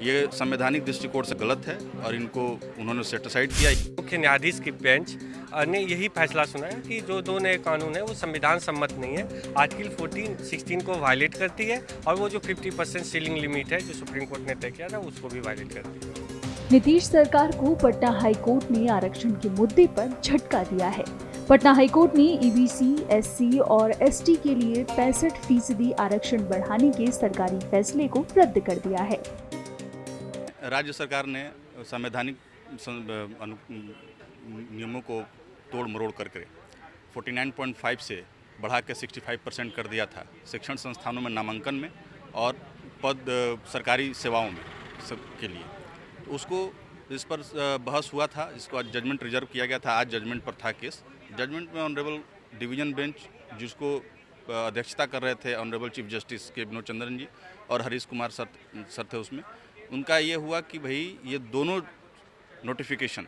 ये संवैधानिक दृष्टिकोण से गलत है और इनको उन्होंने सेटिसाइड किया। मुख्य न्यायाधीश की बेंच ने यही फैसला सुनाया कि जो दो नए कानून है वो संविधान सम्मत नहीं है, आर्टिकल 14-16 को वायलेट करती है और वो जो 50% सीलिंग लिमिट है जो सुप्रीम कोर्ट ने तय किया था उसको भी वायलेट करती है। नीतीश सरकार को पटना हाईकोर्ट ने आरक्षण के मुद्दे पर झटका दिया है। पटना हाईकोर्ट ने ईबीसी, एससी और एसटी के लिए 65% आरक्षण बढ़ाने के सरकारी फैसले को रद्द कर दिया है। राज्य सरकार ने संवैधानिक नियमों को तोड़ मरोड़ करके 49.5 से बढ़ा के 65% कर दिया था शिक्षण संस्थानों में नामांकन में और पद सरकारी सेवाओं में सब के लिए। तो उसको इस पर बहस हुआ था, जिसको आज जजमेंट रिजर्व किया गया था। आज जजमेंट पर था केस। जजमेंट में ऑनरेबल डिवीजन बेंच, जिसको अध्यक्षता कर रहे थे ऑनरेबल चीफ जस्टिस के विनोद चंद्रन जी और हरीश कुमार सर थे उसमें, उनका ये हुआ कि भाई ये दोनों नोटिफिकेशन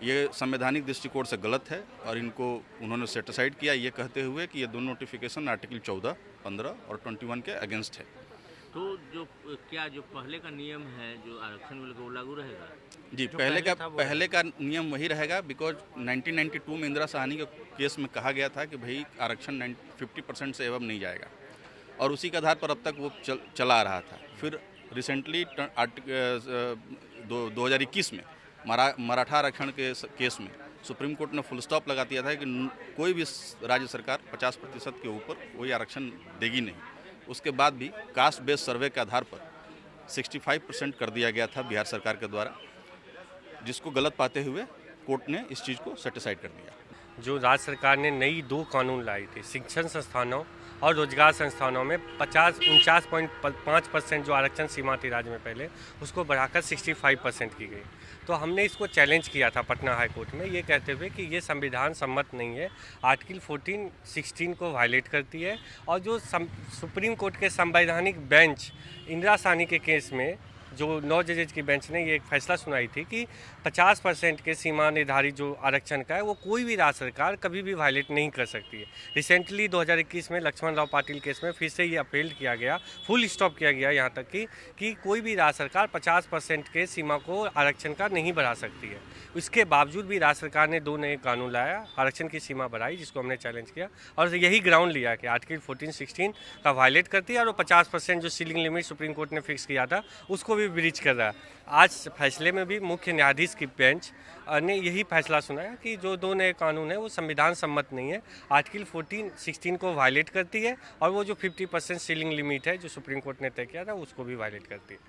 ये संवैधानिक दृष्टिकोण से गलत है और इनको उन्होंने सेटिसाइड किया, ये कहते हुए कि ये दोनों नोटिफिकेशन आर्टिकल 14, 15 और 21 के अगेंस्ट है। तो जो पहले का नियम है जो आरक्षण को लागू रहेगा? जी, पहले का नियम वही रहेगा, बिकॉज 1992 में इंदिरा साहनी के केस में कहा गया था कि भाई आरक्षण 50% से एवं नहीं जाएगा और उसी के आधार पर अब तक वो चला आ रहा था। फिर रिसेंटली 2021 में मराठा आरक्षण के केस में सुप्रीम कोर्ट ने फुल स्टॉप लगा दिया था कि कोई भी राज्य सरकार 50% के ऊपर कोई आरक्षण देगी नहीं। उसके बाद भी कास्ट बेस्ड सर्वे के आधार पर 65% कर दिया गया था बिहार सरकार के द्वारा, जिसको गलत पाते हुए कोर्ट ने इस चीज़ को सेटिसाइड कर दिया। जो राज्य सरकार ने नई 2 कानून लाई थी, शिक्षण संस्थानों और रोजगार संस्थानों में 49.5% जो आरक्षण सीमा थी राज्य में पहले, उसको बढ़ाकर 65% की गई। तो हमने इसको चैलेंज किया था पटना हाई कोर्ट में, ये कहते हुए कि ये संविधान सम्मत नहीं है, आर्टिकल 14-16 को वायलेट करती है। और जो सुप्रीम कोर्ट के संवैधानिक बेंच इंदिरा साहनी के केस में जो 9 जजेज की बेंच ने ये एक फैसला सुनाई थी कि 50% के सीमा निर्धारित जो आरक्षण का है वो कोई भी राज्य सरकार कभी भी वायलेट नहीं कर सकती है। रिसेंटली 2021 में लक्ष्मण राव पाटिल केस में फिर से ये अपील किया गया, फुल स्टॉप किया गया यहाँ तक कि कोई भी राज्य सरकार 50% के सीमा को आरक्षण का नहीं बढ़ा सकती है। इसके बावजूद भी राज्य सरकार ने 2 नए कानून लाया, आरक्षण की सीमा बढ़ाई, जिसको हमने चैलेंज किया और यही ग्राउंड लिया कि आर्टिकल 14-16 का वायलेट करती है और 50% जो सीलिंग लिमिट सुप्रीम कोर्ट ने फिक्स किया था उसको भी ब्रीच कर रहा है। आज फैसले में भी मुख्य न्यायाधीश की बेंच ने यही फैसला सुनाया कि जो 2 नए कानून है वो संविधान सम्मत नहीं है, आर्टिकल 14-16 को वायलेट करती है और वो जो 50% सीलिंग लिमिट है जो सुप्रीम कोर्ट ने तय किया था उसको भी वायलेट करती है।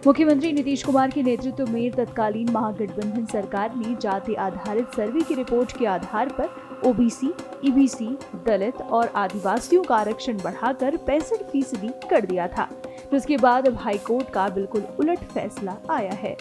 मुख्यमंत्री नीतीश कुमार के नेतृत्व में तत्कालीन महागठबंधन सरकार ने जाति आधारित सर्वे की रिपोर्ट के आधार पर ओबीसी, ईबीसी, दलित और आदिवासियों का आरक्षण बढ़ाकर 65% कर दिया था, जिसके बाद अब हाईकोर्ट का बिल्कुल उलट फैसला आया है।